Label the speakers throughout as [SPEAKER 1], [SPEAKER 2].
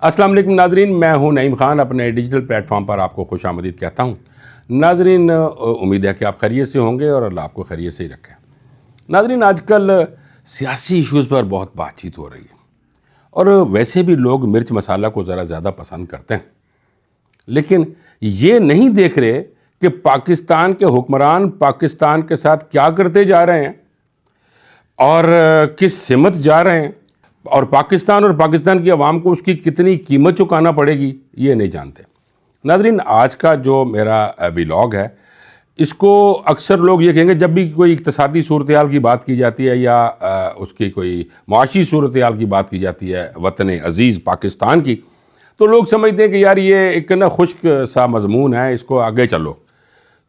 [SPEAKER 1] अस्सलाम वालेकुम नाजरीन, मैं हूं नईम खान। अपने डिजिटल प्लेटफॉर्म पर आपको खुशामदीद कहता हूं। नाजरीन, उम्मीद है कि आप खैरियत से होंगे और अल्लाह आपको खैरियत से ही रखे। नाजरीन, आजकल सियासी इश्यूज़ पर बहुत बातचीत हो रही है और वैसे भी लोग मिर्च मसाला को ज़रा ज़्यादा पसंद करते हैं, लेकिन ये नहीं देख रहे कि पाकिस्तान के हुक्मरान पाकिस्तान के साथ क्या करते जा रहे हैं और किस सिमत जा रहे हैं, और पाकिस्तान की आवाम को उसकी कितनी कीमत चुकाना पड़ेगी, ये नहीं जानते। नाजरीन, आज का जो मेरा व्लॉग है, इसको अक्सर लोग ये कहेंगे, जब भी कोई इक़्तिसादी सूरत हाल की बात की जाती है या उसकी कोई मुआशी सूरत हाल की बात की जाती है वतन अज़ीज़ पाकिस्तान की, तो लोग समझते हैं कि यार ये एक ना खुश्क सा मजमून है, इसको आगे चलो।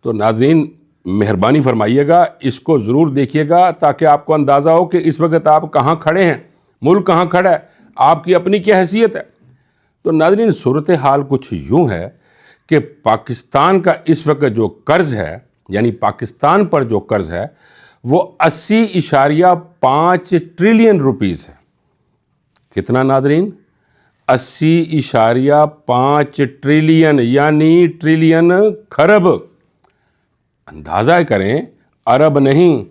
[SPEAKER 1] तो नाजरीन, मेहरबानी फरमाइएगा, इसको ज़रूर देखिएगा ताकि आपको अंदाज़ा हो कि इस वक्त आप कहाँ खड़े हैं, मुल्क कहाँ खड़ा है, आपकी अपनी क्या हैसियत है। तो नाज़रीन, सूरत हाल कुछ यूँ है कि पाकिस्तान का इस वक्त जो कर्ज़ है, यानी पाकिस्तान पर जो कर्ज़ है, वो 80.5 ट्रिलियन रुपीज़ है। कितना नाज़रीन? 80.5 ट्रिलियन, यानी ट्रिलियन खरब। अंदाज़ा करें, अरब नहीं,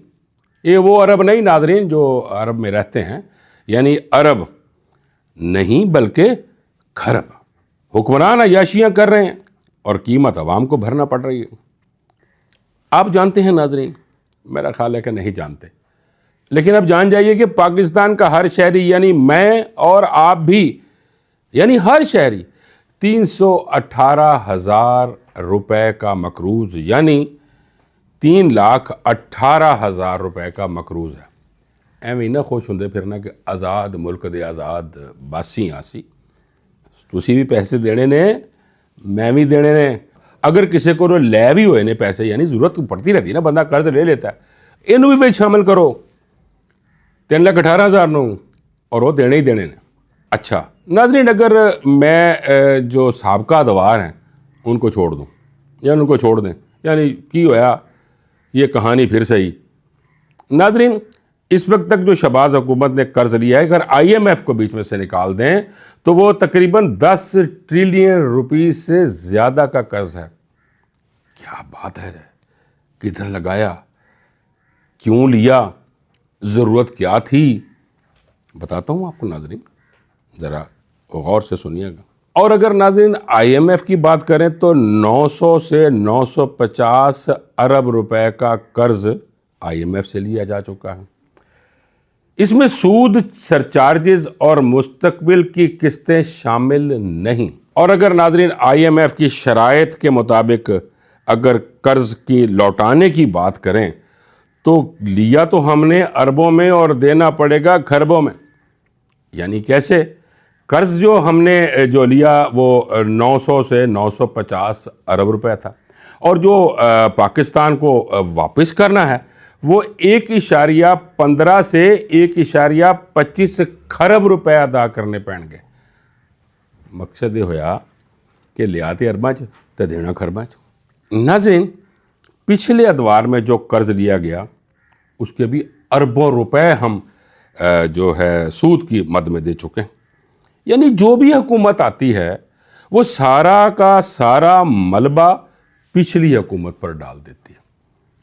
[SPEAKER 1] ये वो अरब नहीं नाज़रीन जो अरब में रहते हैं, यानी अरब नहीं बल्कि खरब। हुक्मरान अय्याशियाँ कर रहे हैं और कीमत आवाम को भरना पड़ रही है। आप जानते हैं नाज़रीन? मेरा ख्याल है कि नहीं जानते, लेकिन अब जान जाइए कि पाकिस्तान का हर शहरी, यानी मैं और आप भी, यानी हर शहरी 318,000 रुपए का मकरूज़, यानी 3,18,000 रुपए का मकरूज़ है। ਐਵੇਂ ਨਾ खुश ਹੁੰਦੇ ਫਿਰਨਾ कि आज़ाद मुल्क दे आज़ाद बासी आसी। तुसी भी पैसे देने ने, मैं भी देने ने। अगर किसी को लै भी होए ने पैसे, यानी ज़रूरत पड़ती रहती है ना, बंदा कर्ज ले लेता है, इनू भी विच शामिल करो 3,18,000 नूं, और वो देने ही देने ने। अच्छा नाज़रीन, अगर मैं जो साबका अदवार हैं उनको छोड़ दूँ या उनको छोड़ दें, यानी की होया ये कहानी फिर सही। नाज़रीन, इस वक्त तक जो शहबाज हुकूमत ने कर्ज लिया है, अगर IMF को बीच में से निकाल दें तो वो तकरीबन 10 ट्रिलियन रुपीस से ज़्यादा का कर्ज है। क्या बात है, किधर लगाया, क्यों लिया, ज़रूरत क्या थी, बताता हूँ आपको नाज़रीन, ज़रा गौर से सुनिएगा। और अगर नाज़रीन IMF की बात करें तो 900 से 950 अरब रुपए का कर्ज IMF से लिया जा चुका है। इसमें सूद, सरचार्जेस और मुस्तकबिल की किस्तें शामिल नहीं। और अगर नाज़रीन IMF की शराइत के मुताबिक अगर कर्ज की लौटाने की बात करें तो लिया तो हमने अरबों में और देना पड़ेगा खरबों में। यानी कैसे? कर्ज जो हमने जो लिया वो 900 से 950 अरब रुपए था, और जो पाकिस्तान को वापस करना है वो 1.15 से 1.25 खरब रुपए अदा करने पैणगे। मकसद ये होया कि लिया तो अरबां च ते देना खरबां च। नाज़रीन, पिछले अदवार में जो कर्ज लिया गया उसके भी अरबों रुपए हम जो है सूद की मद में दे चुके हैं। यानी जो भी हुकूमत आती है वो सारा का सारा मलबा पिछली हुकूमत पर डाल देती है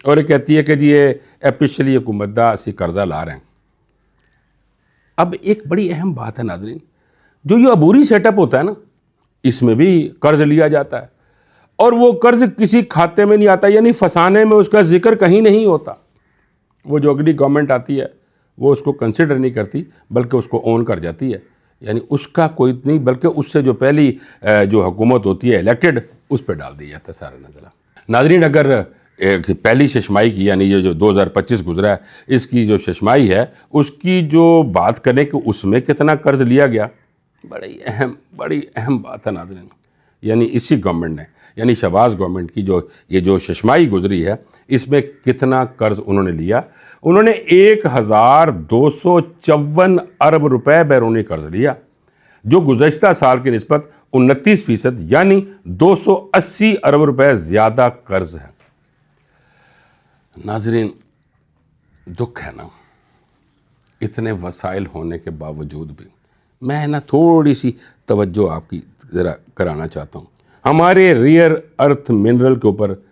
[SPEAKER 1] और ये कहती है कि जी ये पिछली हुकूमत दा असी कर्जा ला रहे हैं। अब एक बड़ी अहम बात है नाज़रीन, जो ये अबूरी सेटअप होता है ना, इसमें भी कर्ज लिया जाता है और वो कर्ज किसी खाते में नहीं आता, यानी फसाने में उसका जिक्र कहीं नहीं होता। वो जो अगली गवर्नमेंट आती है वो उसको कंसिडर नहीं करती, बल्कि उसको ओन कर जाती है, यानी उसका कोई नहीं, बल्कि उससे जो पहली जो हुकूमत होती है इलेक्टेड, उस पर डाल दिया जाता है सारा नज़रा। नाज़रीन, अगर पहली शशमाई की, यानी ये जो 2025 गुजरा है, इसकी जो शशमाई है उसकी जो बात करें कि उसमें कितना कर्ज लिया गया, बड़ी अहम बात है नाज़रीन। यानी इसी गवर्नमेंट ने, यानी शहबाज गवर्नमेंट की जो ये जो शशमाई गुजरी है, इसमें कितना कर्ज उन्होंने लिया? उन्होंने 1,254 अरब रुपए बैरूनी कर्ज लिया, जो गुज़श्ता साल की निस्बत 29%, यानी 280 अरब रुपए ज़्यादा कर्ज है। नाज़रीन, दुख है ना, इतने वसाइल होने के बावजूद भी मैं ना थोड़ी सी तवज्जो आपकी ज़रा कराना चाहता हूँ। हमारे रेयर अर्थ मिनरल के ऊपर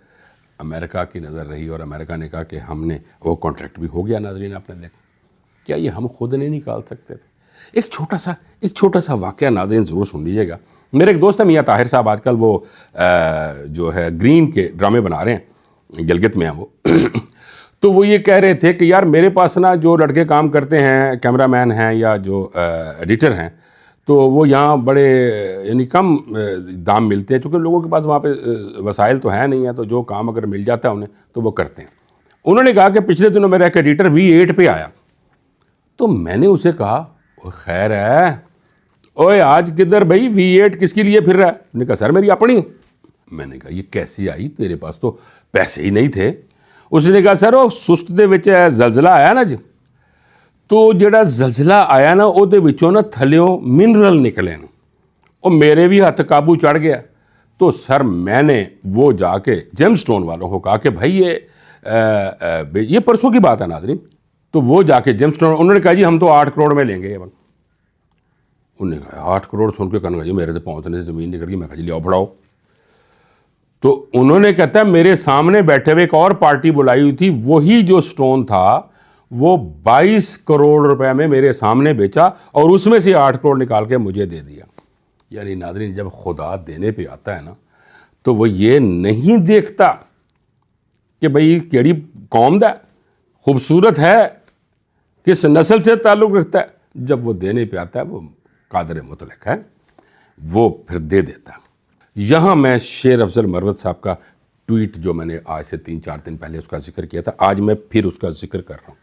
[SPEAKER 1] अमेरिका की नज़र रही और अमेरिका ने कहा कि हमने वो कॉन्ट्रैक्ट भी हो गया। नाज़रीन आपने देखा, क्या ये हम खुद नहीं निकाल सकते थे? एक छोटा सा वाक़या नाज़रीन ज़रूर सुन लीजिएगा। मेरे एक दोस्त है मियाँ ताहिर साहब, आजकल वो जो है ग्रीन के ड्रामे बना रहे हैं, गिलगित में हैं वो तो वो ये कह रहे थे कि यार मेरे पास ना जो लड़के काम करते हैं, कैमरामैन हैं या जो एडिटर हैं, तो वो यहाँ बड़े यानी कम दाम मिलते हैं, क्योंकि लोगों के पास वहाँ पे वसाइल तो है नहीं है, तो जो काम अगर मिल जाता है उन्हें तो वो करते हैं। उन्होंने कहा कि पिछले दिनों मेरा एक एडिटर V8 पे आया, तो मैंने उसे कहा ओ खैर है, ओए आज किधर भाई, V8 किसके लिए फिर रहा है? मैंने कहा सर मेरी अपनी। मैंने कहा ये कैसी आई, तेरे पास तो पैसे ही नहीं थे। उसने कहा सर वो सुस्त दे विच जलजिला आया ना जी, तो ਜਿਹੜਾ ਜ਼ਲਜ਼ਲਾ ਆਇਆ ਨਾ ਉਹਦੇ ਵਿੱਚੋਂ ਨਾ ਥੱਲਿਓਂ मिनरल निकले न, और मेरे भी हाथ काबू चढ़ गया। तो सर मैंने वो जाके जेमस्टोन वालों को कहा कि भाई ये परसों की बात है नाज़रीन, तो वो जाके जेमस्टोन, उन्होंने कहा जी हम तो 8 करोड़ में लेंगे। उन्होंने कहा 8 करोड़ सुन के कहना जी मेरे तो पहुँचने से ज़मीन निकल गई। मैं कहा जी लियाओ फड़ाओ। तो उन्होंने कहता है मेरे सामने बैठे हुए एक और पार्टी बुलाई हुई थी, वही जो स्टोन था वो 22 करोड़ रुपए में मेरे सामने बेचा और उसमें से 8 करोड़ निकाल के मुझे दे दिया। यानी नाज़रीन जब खुदा देने पे आता है ना, तो वो ये नहीं देखता कि भाई केड़ी कौम दा खूबसूरत है, किस नस्ल से ताल्लुक़ रखता है। जब वो देने पे आता है वो कादर मुतलक है, वो फिर दे देता। यहाँ मैं शेर अफजल मरवत साहब का ट्वीट जो मैंने आज से 3-4 दिन पहले उसका जिक्र किया था, आज मैं फिर उसका जिक्र कर रहा हूँ।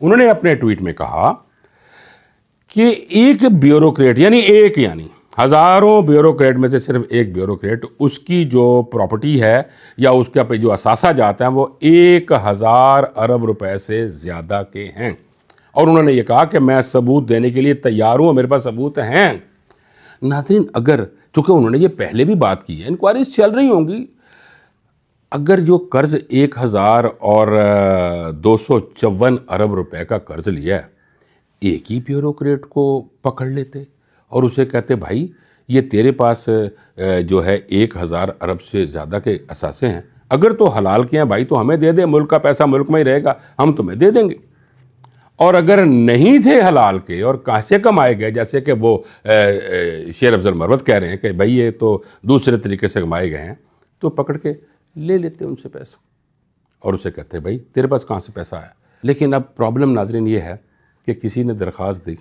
[SPEAKER 1] उन्होंने अपने ट्वीट में कहा कि एक ब्यूरोक्रेट यानी हज़ारों ब्यूरोक्रेट में से सिर्फ एक ब्यूरोक्रेट, उसकी जो प्रॉपर्टी है या उसके पे जो असासा जाता है वो 1000 अरब रुपए से ज़्यादा के हैं। और उन्होंने ये कहा कि मैं सबूत देने के लिए तैयार हूँ, मेरे पास सबूत हैं। नाज़रीन अगर, चूँकि उन्होंने ये पहले भी बात की है, इंक्वायरीज चल रही होंगी, अगर जो कर्ज़ 1254 अरब रुपए का कर्ज़ लिया है, एक ही ब्यूरोक्रेट को पकड़ लेते और उसे कहते भाई ये तेरे पास जो है 1000 अरब से ज़्यादा के असासे हैं, अगर तो हलाल के हैं भाई तो हमें दे दे, मुल्क का पैसा मुल्क में ही रहेगा, हम तुम्हें दे देंगे। और अगर नहीं थे हलाल के और कहाँ से कमाए गए, जैसे कि वो शेर अफजल मरवत कह रहे हैं कि भाई ये तो दूसरे तरीके से कमाए गए हैं, तो पकड़ के ले लेते उनसे पैसा और उसे कहते भाई तेरे पास कहाँ से पैसा आया। लेकिन अब प्रॉब्लम नाज़रीन ये है कि किसी ने दरख्वास्त दी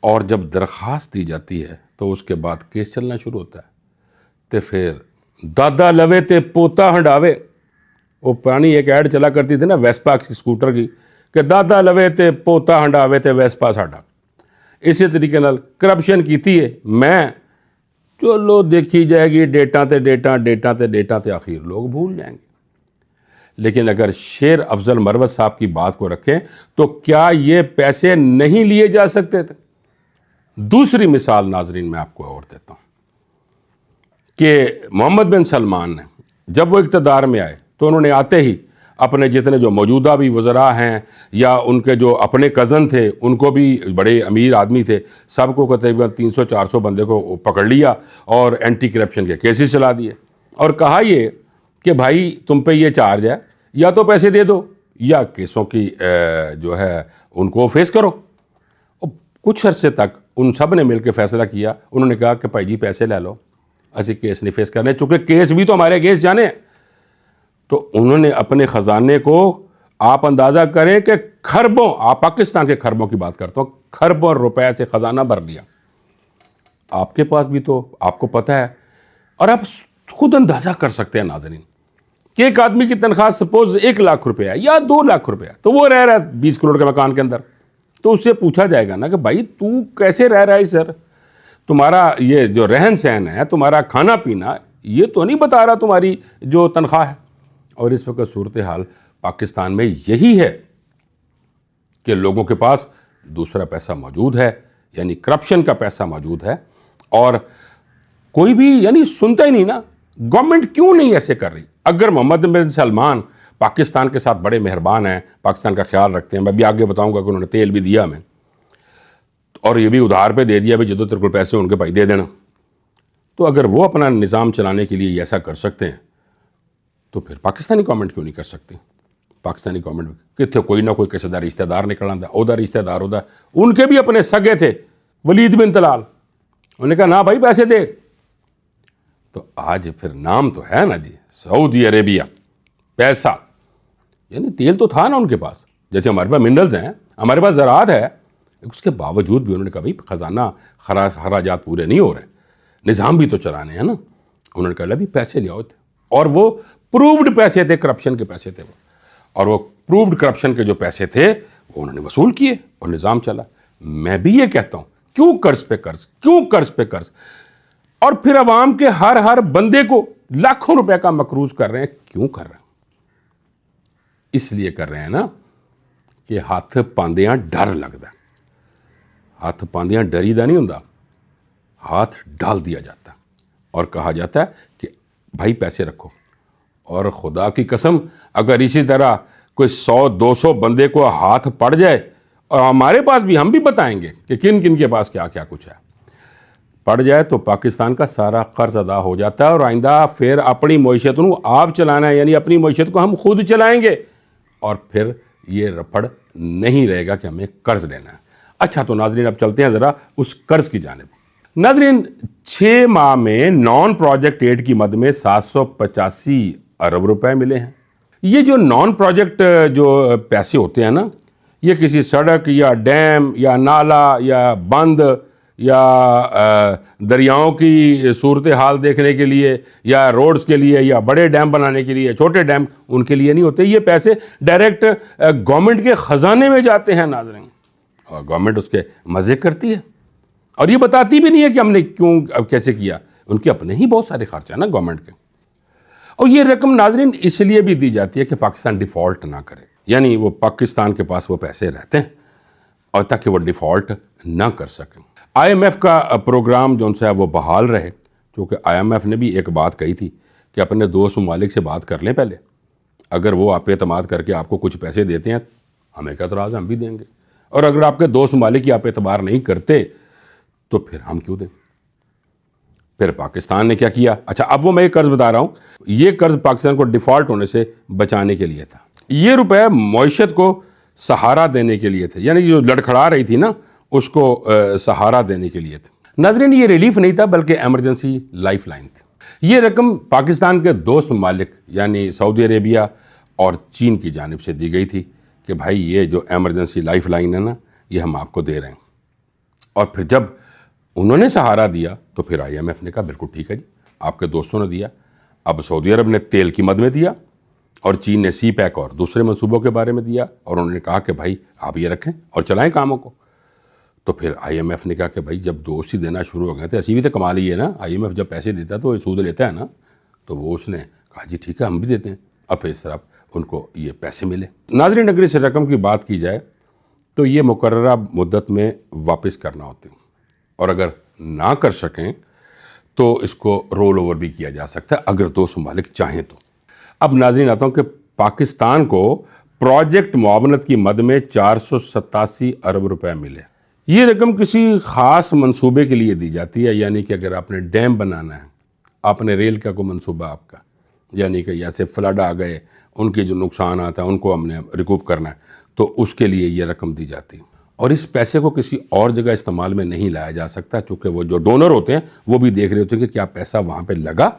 [SPEAKER 1] और जब दरख्वास्त दी जाती है तो उसके बाद केस चलना शुरू होता है, तो फिर दादा लवे ते पोता हंडावे। वो पुरानी एक ऐड चला करती थी ना वेस्पा की स्कूटर की, कि दादा लवे ते पोता हंडावे ते वेस्पा साडा। इसी तरीके नाल करप्शन की है मैं, चलो देखी जाएगी डेटा ते आखिर लोग भूल जाएंगे। लेकिन अगर शेर अफजल मरवत साहब की बात को रखें तो क्या ये पैसे नहीं लिए जा सकते थे? दूसरी मिसाल नाजरीन मैं आपको और देता हूं कि मोहम्मद बिन सलमान ने जब वो इक़्तिदार में आए तो उन्होंने आते ही अपने जितने जो मौजूदा भी वज़रा हैं या उनके जो अपने कज़न थे, उनको भी बड़े अमीर आदमी थे, सबको तकरीबन 300-400 बंदे को पकड़ लिया और एंटी करप्शन के केसेस चला दिए और कहा ये कि भाई तुम पे ये चार्ज है, या तो पैसे दे दो या केसों की जो है उनको फेस करो। और कुछ अरसे तक उन सब ने मिलकर फैसला किया, उन्होंने कहा कि भाई जी पैसे ले लो, ऐसे केस नहीं फेस करने, चूँकि केस भी तो हमारे अगेंस्ट जाने। तो उन्होंने अपने ख़जाने को, आप अंदाज़ा करें कि खरबों, आप पाकिस्तान के खरबों की बात करता हूँ, खरबों रुपए से ख़जाना भर लिया। आपके पास भी तो आपको पता है और आप खुद अंदाज़ा कर सकते हैं नाज़रीन कि एक आदमी की तनख्वाह सपोज 1 लाख रुपया या 2 लाख रुपया, तो वो रह रहा है 20 करोड़ के मकान के अंदर। तो उससे पूछा जाएगा ना कि भाई तू कैसे रह रहा है सर, तुम्हारा ये जो रहन सहन है, तुम्हारा खाना पीना, ये तो नहीं बता रहा तुम्हारी जो तनख्वाह है। और इस वक्त सूरत हाल पाकिस्तान में यही है कि लोगों के पास दूसरा पैसा मौजूद है, यानी करप्शन का पैसा मौजूद है, और कोई भी यानी सुनता ही नहीं ना, गवर्नमेंट क्यों नहीं ऐसे कर रही। अगर मोहम्मद बिन सलमान पाकिस्तान के साथ बड़े मेहरबान हैं, पाकिस्तान का ख्याल रखते हैं, मैं भी आगे बताऊंगा कि उन्होंने तेल भी दिया हमें, और ये भी उधार पे दे दिया, भाई जो तेरे को पैसे उनके भाई दे देना। तो अगर वो अपना निज़ाम चलाने के लिए ऐसा कर सकते हैं तो फिर पाकिस्तानी गवर्नमेंट क्यों नहीं कर सकती? पाकिस्तानी गवर्नमेंट कितने कोई ना कोई किसी दा रिश्तेदार निकल आंदा, ओदा रिश्तेदार ओदा, उनके भी अपने सगे थे वलीद बिन तलाल, उन्होंने कहा ना भाई पैसे दे। तो आज फिर नाम तो है ना जी, सऊदी अरेबिया, पैसा, यानी तेल तो था ना उनके पास, जैसे हमारे पास मिनरल्स हैं, हमारे पास ज़राअत है, उसके बावजूद भी उन्होंने कहा भाई खजाना खराजात पूरे नहीं हो रहे, निज़ाम भी तो चलाने हैं ना। उन्होंने कहा भी पैसे ले आओ थे, और वो प्रूव्ड पैसे थे, करप्शन के पैसे थे वो, और वो प्रूव्ड करप्शन के जो पैसे थे वो उन्होंने वसूल किए और निज़ाम चला। मैं भी ये कहता हूँ क्यों कर्ज पे कर्ज, क्यों कर्ज पे कर्ज, और फिर अवाम के हर बंदे को लाखों रुपए का मकरूज कर रहे हैं। क्यों कर रहे हैं? इसलिए कर रहे हैं ना कि हथ पांदियां डर लगता, हथ पांदियां डरीदा नहीं होंदा, हाथ डाल दिया जाता और कहा जाता है कि भाई पैसे रखो। और खुदा की कसम अगर इसी तरह कोई 100-200 बंदे को हाथ पड़ जाए, और हमारे पास भी, हम भी बताएंगे कि किन किन के पास क्या क्या कुछ है, पड़ जाए तो पाकिस्तान का सारा कर्ज अदा हो जाता है और आइंदा फिर अपनी मईशत को आप चलाना है, यानी अपनी मईशत को हम खुद चलाएंगे, और फिर ये रफड़ नहीं रहेगा कि हमें कर्ज लेना है। अच्छा, तो नाजरीन अब चलते हैं ज़रा उस कर्ज की जानिब। नाजरीन, 6 माह में नॉन प्रोजेक्ट एड की मद में 785 अरब रुपए मिले हैं। ये जो नॉन प्रोजेक्ट जो पैसे होते हैं ना, ये किसी सड़क या डैम या नाला या बंद या दरियाओं की सूरत हाल देखने के लिए या रोड्स के लिए या बड़े डैम बनाने के लिए, छोटे डैम उनके लिए नहीं होते। ये पैसे डायरेक्ट गवर्नमेंट के ख़जाने में जाते हैं नाज़रीन, और गवर्नमेंट उसके मज़े करती है और ये बताती भी नहीं है कि हमने क्यों अब कैसे किया। उनके अपने ही बहुत सारे खर्च हैं ना गवर्नमेंट के। और ये रकम नाजरीन इसलिए भी दी जाती है कि पाकिस्तान डिफ़ॉल्ट ना करे, यानी वो पाकिस्तान के पास वो पैसे रहते हैं और ताकि वो डिफ़ॉल्ट ना कर सकें। IMF का प्रोग्राम जो है वो बहाल रहे, क्योंकि IMF ने भी एक बात कही थी कि अपने दोस्त ममालिक से बात कर लें पहले, अगर वो आप एतमाद करके आपको कुछ पैसे देते हैं हमें क्या एतराज़, हम भी देंगे, और अगर आपके दोस्त ममालिक आप एतबार नहीं करते तो फिर हम क्यों दें। फिर पाकिस्तान ने क्या किया? अच्छा, अब वो मैं ये कर्ज बता रहा हूँ, ये कर्ज पाकिस्तान को डिफ़ॉल्ट होने से बचाने के लिए था। ये रुपए मईशत को सहारा देने के लिए थे, यानी जो लड़खड़ा रही थी ना उसको सहारा देने के लिए थे। नाज़रीन, ये रिलीफ नहीं था बल्कि एमरजेंसी लाइफ लाइन थी। ये रकम पाकिस्तान के दोस्त ममालिक यानी सऊदी अरेबिया और चीन की जानिब से दी गई थी कि भाई ये जो एमरजेंसी लाइफ लाइन है ना, ये हम आपको दे रहे हैं। और फिर जब उन्होंने सहारा दिया तो फिर IMF ने कहा बिल्कुल ठीक है जी, आपके दोस्तों ने दिया। अब सऊदी अरब ने तेल की मद में दिया और चीन ने CPEC और दूसरे मंसूबों के बारे में दिया, और उन्होंने कहा कि भाई आप ये रखें और चलाएं कामों को। तो फिर IMF ने कहा कि भाई जब दोस्त ही देना शुरू हो गए थे, असी भी तो कमा लिए ना, IMF जब पैसे देता है तो सूद लेता है ना, तो वो उसने कहा जी ठीक है हम भी देते हैं। अब फिर इस तरह उनको ये पैसे मिले। नाज़रीन, अगर इस रकम की बात की जाए तो ये मुकर्ररा मुद्दत में वापस करना होती है, और अगर ना कर सकें तो इसको रोल ओवर भी किया जा सकता है अगर दोस्त ममालिक चाहें तो। अब नाज़रीन आता हूँ कि पाकिस्तान को प्रोजेक्ट मुआवनत की मद में 487 अरब रुपए मिले। ये रकम किसी ख़ास मंसूबे के लिए दी जाती है, यानी कि अगर आपने डैम बनाना है, आपने रेल का कोई मंसूबा आपका, यानी कि जैसे फ्लड आ गए उनके जो नुकसान आता है उनको हमने रिकूप करना है, तो उसके लिए ये रकम दी जाती है। और इस पैसे को किसी और जगह इस्तेमाल में नहीं लाया जा सकता, चूँकि वो जो डोनर होते हैं वो भी देख रहे होते हैं कि क्या पैसा वहाँ पर लगा,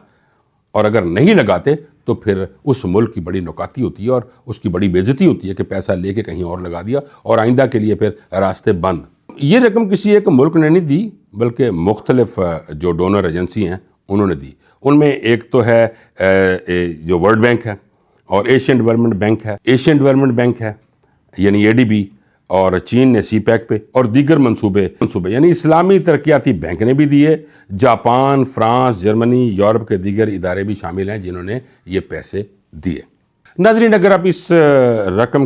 [SPEAKER 1] और अगर नहीं लगाते तो फिर उस मुल्क की बड़ी नुकाती होती है और उसकी बड़ी बेइज्जती होती है कि पैसा लेके कहीं और लगा दिया और आइंदा के लिए फिर रास्ते बंद। ये रकम किसी एक मुल्क ने नहीं दी बल्कि मुख्तलिफ जो डोनर एजेंसी हैं उन्होंने दी। उनमें एक तो है जो वर्ल्ड बैंक है, और एशियन डेवलपमेंट बैंक है यानी ADB, और चीन ने CPEC पे, और दीगर मंसूबे यानी इस्लामी तरक्याती बैंक ने भी दिए। जापान, फ्रांस, जर्मनी, यूरोप के दीगर इदारे भी शामिल हैं जिन्होंने ये पैसे दिए। नाज़रीन, अगर आप इस रकम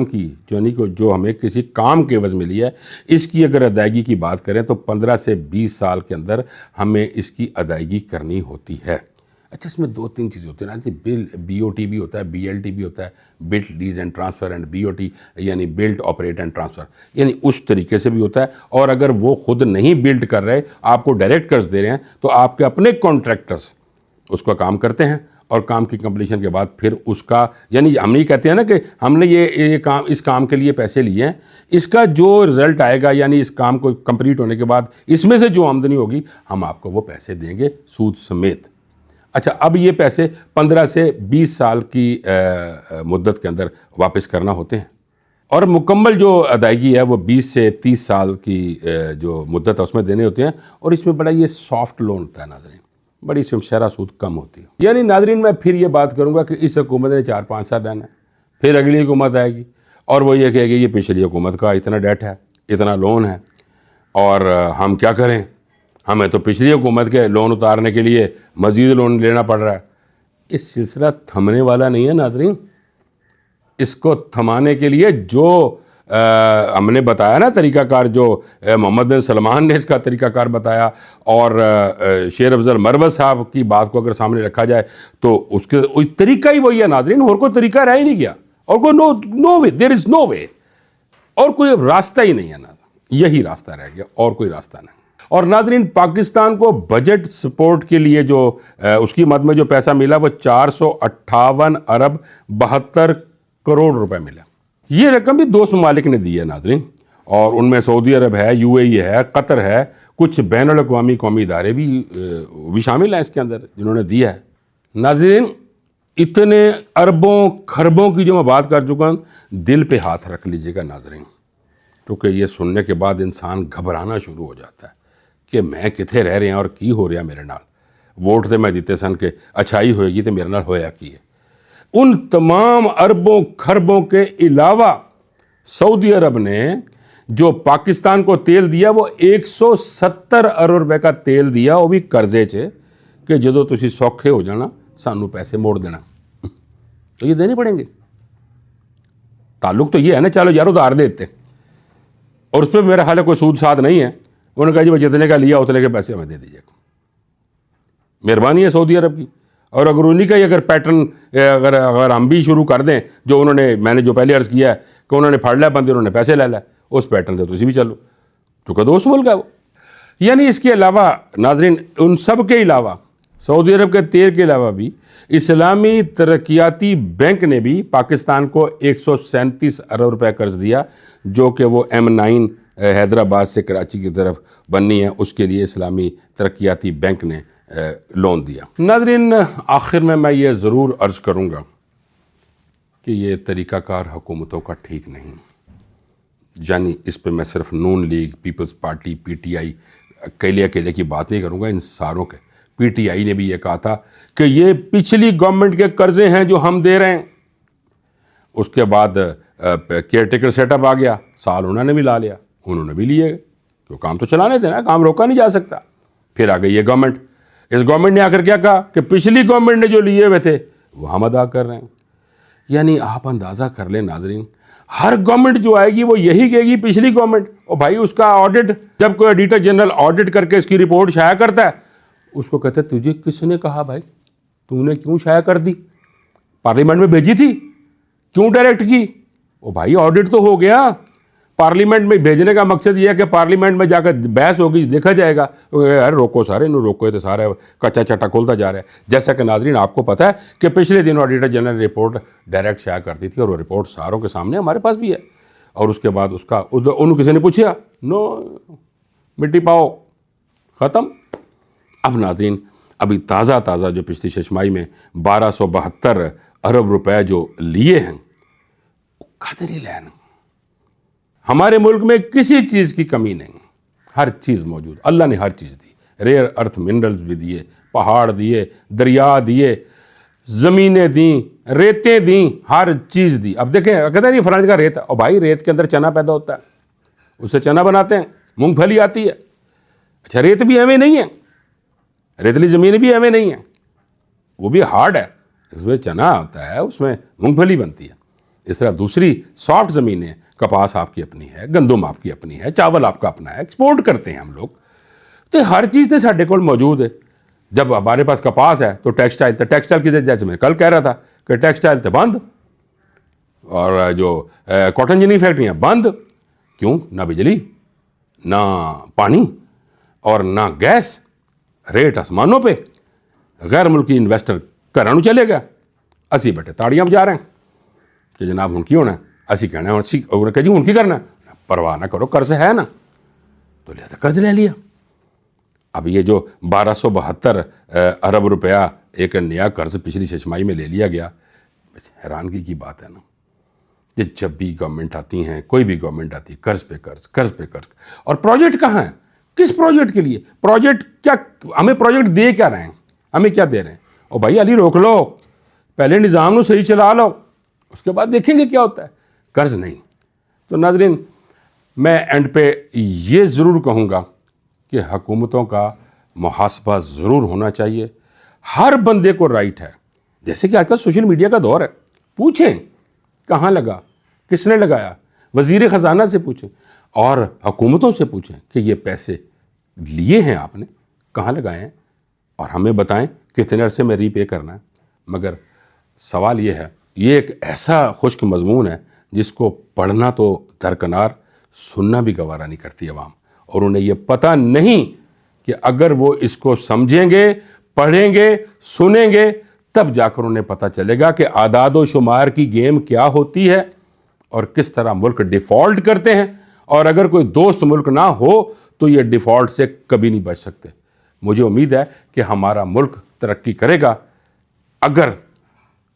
[SPEAKER 1] की जो हमें किसी काम के एवज़ मिली है, इसकी अगर अदायगी की बात करें तो 15 से 20 साल के अंदर हमें इसकी अदायगी करनी होती है। अच्छा, इसमें 2-3 चीज़ें होती हैं ना, बिल BOT भी होता है, BLT भी होता है, built lease and transfer, and BOT यानी बिल्ट ऑपरेट एंड ट्रांसफ़र, यानी उस तरीके से भी होता है। और अगर वो खुद नहीं बिल्ड कर रहे, आपको डायरेक्ट कर्ज दे रहे हैं, तो आपके अपने कॉन्ट्रैक्टर्स उसका काम करते हैं और काम की कंप्लीशन के बाद फिर उसका, यानी हम नहीं कहते हैं ना कि हमने ये काम, इस काम के लिए पैसे लिए हैं, इसका जो रिज़ल्ट आएगा, यानी इस काम को कंप्लीट होने के बाद इसमें से जो आमदनी होगी हम आपको वो पैसे देंगे सूद समेत। अच्छा, अब ये पैसे 15 से 20 साल की मुद्दत के अंदर वापस करना होते हैं, और मुकम्मल जो अदायगी है वो 20 से 30 साल की जो मुद्दत है उसमें देने होते हैं। और इसमें बड़ा ये सॉफ्ट लोन होता है नाज़रीन, बड़ी शरह सूद कम होती है। यानी नाज़रीन, मैं फिर ये बात करूँगा कि इस हुकूमत ने 4-5 साल रहना है, फिर अगली हुकूमत आएगी और वो ये कहेगी ये पिछली हुकूमत का इतना डेट है, इतना लोन है, और हम क्या करें, हमें तो पिछली हुकूमत के लोन उतारने के लिए मज़ीद लोन लेना पड़ रहा है। इस सिलसिला थमने वाला नहीं है नाज़रीन। इसको थमाने के लिए जो हमने बताया ना तरीक़ाकार, जो मोहम्मद बिन सलमान ने इसका तरीक़ाकार बताया, और शेर अफजल मरवत साहब की बात को अगर सामने रखा जाए तो उसके तरीका ही वही है नाज़रीन, और कोई तरीका रह ही नहीं गया, और कोई no way, there is no way, और कोई रास्ता ही नहीं है ना, यही रास्ता रह गया और कोई रास्ता नहीं। और नाज़रीन, पाकिस्तान को बजट सपोर्ट के लिए जो उसकी मद में जो पैसा मिला वो 458 अरब 72 करोड़ रुपए मिला। ये रकम भी 2 ममालिक ने दी है नाज़रीन, और उनमें सऊदी अरब है, UAE है, कतर है, कुछ बैनुल अक़वामी कौमी इदारे भी शामिल हैं इसके अंदर जिन्होंने दिया है। नाज़रीन, इतने अरबों खरबों की जो मैं बात कर चुका हूँ, दिल पे हाथ रख लीजिएगा नाज़रीन, क्योंकि ये सुनने के बाद इंसान घबराना शुरू हो जाता है कि मैं किथे रह रहे हैं और की हो रहा मेरे नाल। वोट तो मैं दिते सन कि अच्छाई होएगी तो मेरे नाल होया की है। उन तमाम अरबों खरबों के अलावा सऊदी अरब ने जो पाकिस्तान को तेल दिया वो 170 अरब रुपए का तेल दिया, वो भी कर्जे च, कि जो तुसी सौखे हो जाना सानू पैसे मोड़ देना, तो ये देने पड़ेंगे। ताल्लुक तो ये है ना, चलो यार उधार देते, और उस पर मेरा ख्याल है कोई सूद साद नहीं है। उन्होंने कहा जी भाई जितने का लिया उतने के पैसे हमें दे दीजिएगा, मेहरबानी है सऊदी अरब की। और अगर उन्हीं का ही अगर पैटर्न अगर हम भी शुरू कर दें, जो उन्होंने, मैंने जो पहले अर्ज़ किया है कि उन्होंने फड़ लिया बंदे, उन्होंने पैसे ले लिया, उस पैटर्न से तुसी भी चलो, चूँकि दोस्त मुल्क है वो। यानी इसके अलावा नाज़रीन, उन सब के अलावा सऊदी अरब के तेल के अलावा भी इस्लामी तरक्याती बैंक ने भी पाकिस्तान को 137 अरब रुपए कर्ज दिया, जो कि वो M9 हैदराबाद से कराची की तरफ बननी है, उसके लिए इस्लामी तरक्याती बैंक ने लोन दिया। नाज़रीन, आखिर में मैं ये ज़रूर अर्ज़ करूँगा कि ये तरीक़ाकार हुकूमतों का ठीक नहीं, यानी इस पे मैं सिर्फ नून लीग, पीपल्स पार्टी, PTI अकेले की बात नहीं करूँगा, इन सारों के। PTI ने भी ये कहा था कि ये पिछली गवर्नमेंट के कर्जे हैं जो हम दे रहे हैं। उसके बाद केयर टेकर सेटअप आ गया, साल उन्होंने भी ला लिया, उन्होंने भी लिए, तो काम तो चलाने थे ना, काम रोका नहीं जा सकता। फिर आ गई ये गवर्नमेंट, इस गवर्नमेंट ने आकर क्या कहा कि पिछली गवर्नमेंट ने जो लिए हुए थे वो हम अदा कर रहे हैं। यानी आप अंदाज़ा कर लें नाज़रीन, हर गवर्नमेंट जो आएगी वो यही कहेगी पिछली गवर्नमेंट, और भाई उसका ऑडिट, जब कोई ऑडिटर जनरल ऑडिट करके इसकी रिपोर्ट शाया करता है, उसको कहते हैं तुझे किसने कहा भाई, तूने क्यों शाया कर दी, पार्लियामेंट में भेजी थी, क्यों डायरेक्ट की? ओ भाई ऑडिट तो हो गया, पार्लियामेंट में भेजने का मकसद ये है कि पार्लियामेंट में जाकर बहस होगी, देखा जाएगा। यार रोको सारे, इन्होंने रोको तो सारा कच्चा चट्टा खुलता जा रहा है। जैसा कि नाज़रीन आपको पता है कि पिछले दिन ऑडिटर जनरल ने रिपोर्ट डायरेक्ट शाया कर दी थी, और वो रिपोर्ट सारों के सामने हमारे पास भी है। और उसके बाद उसका उन्होंने किसी ने पूछा, नो, मिट्टी पाओ, ख़त्म। अब नाज़रीन, अभी ताज़ा जो पिछली छमाही में 1272 अरब रुपए जो लिए हैं, कदर ही लेना। हमारे मुल्क में किसी चीज़ की कमी नहीं, हर चीज़ मौजूद, अल्लाह ने हर चीज़ दी, रेयर अर्थ मिनरल्स भी दिए, पहाड़ दिए, दरिया दिए, ज़मीनें दी, रेतें दी, हर चीज़ दी। अब देखें, कहते हैं ये फलाने का रेत है, और भाई रेत के अंदर चना पैदा होता है, उससे चना बनाते हैं, मूंगफली आती है। अच्छा, रेत भी एवं नहीं है, रेतली ज़मीन भी एवं नहीं है, वो भी हार्ड है, उसमें चना होता है, उसमें मूंगफली बनती है। इस तरह दूसरी सॉफ्ट ज़मीनें, कपास आपकी अपनी है, गंदम आपकी अपनी है, चावल आपका अपना है, एक्सपोर्ट करते हैं हम लोग, तो हर चीज़ तो साढ़े कोल मौजूद है। जब हमारे पास कपास है तो टेक्सटाइल की, जैसे मैं कल कह रहा था कि टेक्सटाइल तो बंद, और जो कॉटन जिनी फैक्ट्रियाँ बंद। क्यों? ना बिजली, ना पानी और ना गैस, रेट आसमानों पे। गैर मुल्की इन्वेस्टर घरां नूं चले गया, असी बैठे ताड़ियां बजा रहे हैं कि जनाब हुण की होना है। असी कहना है असी कह जी हुण की करना है, परवाह ना करो, कर्ज है ना, तो लिहाजा कर्ज ले लिया। अब ये जो 1272 अरब रुपया एक नया कर्ज पिछली छमाही में ले लिया गया, हैरानगी की बात है ना कि जब भी गवर्नमेंट आती हैं, कोई भी गवर्नमेंट आती है, कर्ज पे कर्ज, कर्ज पे कर्ज। और प्रोजेक्ट कहाँ है? किस प्रोजेक्ट के लिए? प्रोजेक्ट क्या, हमें प्रोजेक्ट दे क्या रहे हैं? हमें क्या दे रहे हैं? और भाई अली रोक लो, पहले निज़ाम को सही चला लो, उसके बाद देखेंगे क्या होता है। कर्ज नहीं। तो नाज़रीन, मैं एंड पे ये ज़रूर कहूँगा कि हुकूमतों का मुहासबा ज़रूर होना चाहिए। हर बंदे को राइट है, जैसे कि आजकल सोशल मीडिया का दौर है, पूछें कहाँ लगा, किसने लगाया, वज़ीर ख़जाना से पूछें और हुकूमतों से पूछें कि ये पैसे लिए हैं आपने, कहाँ लगाए हैं, और हमें बताएं कितने अरसे में रीपे करना है। मगर सवाल ये है, ये एक ऐसा खुश्क मजमून है जिसको पढ़ना तो दरकनार, सुनना भी गवारा नहीं करती अवाम। और उन्हें ये पता नहीं कि अगर वो इसको समझेंगे, पढ़ेंगे, सुनेंगे, तब जाकर उन्हें पता चलेगा कि आदाद व शुमार की गेम क्या होती है और किस तरह मुल्क डिफ़ॉल्ट करते हैं। और अगर कोई दोस्त मुल्क ना हो तो ये डिफ़ॉल्ट से कभी नहीं बच सकते। मुझे उम्मीद है कि हमारा मुल्क तरक्की करेगा अगर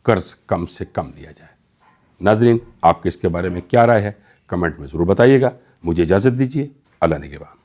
[SPEAKER 1] कर्ज कम से कम लिया जाए। नाज़रीन, आपके इसके बारे में क्या राय है? कमेंट में ज़रूर बताइएगा। मुझे इजाज़त दीजिए। अल्लाह निगहबान।